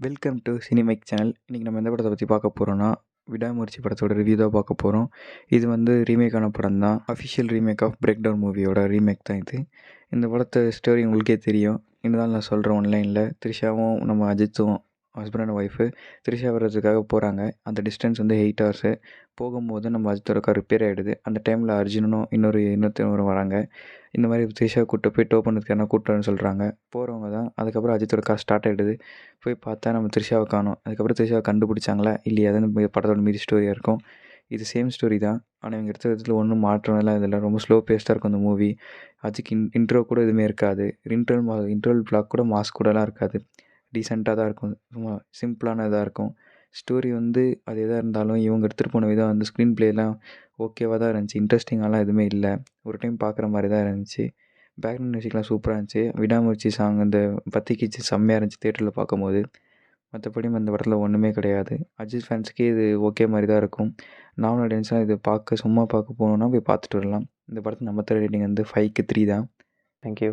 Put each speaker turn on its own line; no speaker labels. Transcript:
Welcome to சினிமேக் channel. இன்றைக்கி நம்ம எந்த படத்தை பற்றி பார்க்க போகிறோன்னா, விடாமுயற்சி படத்தோட ரிவ்யூ தான் பார்க்க போகிறோம். இது ரீமேக்கான படம் தான். Official remake of break down மூவியோட ரீமேக் தான் இது. இந்த படத்தை ஸ்டோரி உங்களுக்கே தெரியும். இருந்தாலும் நான் சொல்கிறேன் ஒன்லைனில். த்ரிஷாவும் நம்ம அஜித்தும் ஹஸ்பண்ட் அண்ட் ஒய்ஃபு த்ரிஷா வர்றதுக்காக போகிறாங்க. அந்த டிஸ்டன்ஸ் 8 ஹவர்ஸு. போகும்போது நம்ம அஜித்தோட கார் ரிப்பேர் ஆகிடுது. அந்த டைமில் அர்ஜுனனும் இன்னொருத்தவரும் வராங்க. இந்த மாதிரி த்ரிஷாவை கூப்பிட்டு போய் டோ பண்ணதுக்கு என்ன கூப்பிட்டுன்னு சொல்கிறாங்க. போகிறவங்க தான். அதுக்கப்புறம் அஜித்தோட கார் ஸ்டார்ட் ஆகிடுது. போய் பார்த்தா நம்ம த்ரிஷாவை காணோம். அதுக்கப்புறம் த்ரிஷாவை கண்டுபிடிச்சாங்களா இல்லையா, அதுன்னு படத்தோட மீதி ஸ்டோரியாக இருக்கும். இது சேம் ஸ்டோரி தான். ஆனால் இவங்க எடுத்த விதத்தில் ஒன்றும் மாற்றம்லாம் இதில் ரொம்ப ஸ்லோ பேஸ்டாக இருக்கும் இந்த மூவி. அதுக்கு இன்ட்ரோ கூட எதுவுமே இருக்காது. இன்ட்ரோல் பிளாக் கூட மாஸ் கூடலாம் இருக்காது. டீசெண்டாக தான் இருக்கும். சும்மா சிம்பிளான இதாக இருக்கும். ஸ்டோரி அது எதாக இருந்தாலும் இவங்க எடுத்துகிட்டு போன விதம் ஸ்க்ரீன் ப்ளேலாம் ஓகேவாக தான் இருந்துச்சு. இன்ட்ரெஸ்டிங்காலாம் எதுவுமே இல்லை. ஒரு டைம் பார்க்குற மாதிரி தான் இருந்துச்சு. பேக்ரவுண்ட் மியூசிக்லாம் சூப்பராக இருந்துச்சு. விடாமுயற்சி சாங் அந்த பத்திக்கிச்சு செம்மையாக இருந்துச்சு தேட்டரில் பார்க்கும்போது. மற்றபடி இந்த படத்தில் ஒன்றுமே கிடையாது. அஜித் ஃபேன்ஸுக்கே இது ஓகே மாதிரி தான் இருக்கும். நார்மல் ஆடியன்ஸ்லாம் இது சும்மா பார்க்க போகணுன்னா போய் பார்த்துட்டு வரலாம். இந்த படத்துக்கு நம்ம தர ரேட்டிங் 5க்கு 3 தான். தேங்க்யூ.